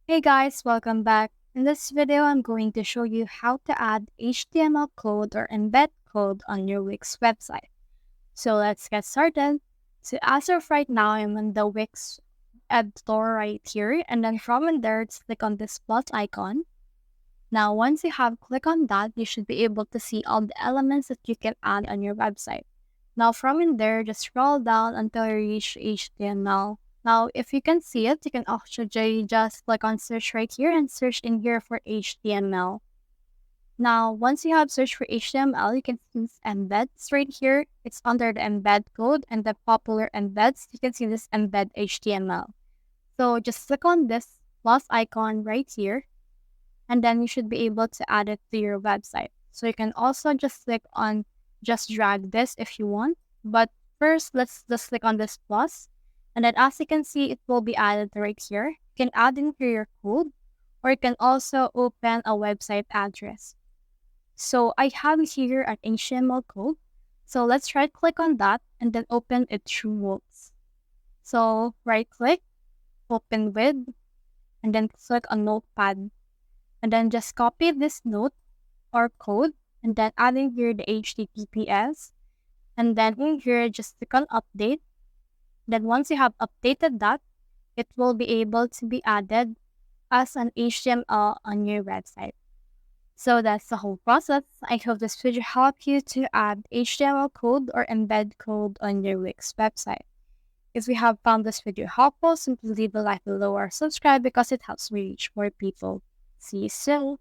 Hey guys, welcome back. In this video, I'm going to show you how to add HTML code or embed code on your Wix website. So let's get started. So as of right now, I'm on the Wix Editor right here, and then from in there, just click on this plus icon. Now, once you have clicked on that, you should be able to see all the elements that you can add on your website. Now, from in there, just scroll down until you reach HTML. Now, if you can see it, you can actually just click on search right here and search in here for HTML. Now, once you have searched for HTML, you can see this embeds right here. It's under the embed code and the popular embeds. You can see this embed HTML. So just click on this plus icon right here, and then you should be able to add it to your website. So you can also just click on just drag this if you want. But first, let's just click on this plus. And then as you can see, it will be added right here. You can add in here your code, or you can also open a website address. So I have here an HTML code. So let's right click on that and then open it through Wix. So right click, open with, and then click on Notepad. And then just copy this note or code and then add in here the HTTPS. And then in here, just click on update. Then once you have updated that, it will be able to be added as an HTML on your website. So that's the whole process. I hope this video helped you to add HTML code or embed code on your Wix website. If you have found this video helpful, simply leave a like below or subscribe because it helps me reach more people. See you soon.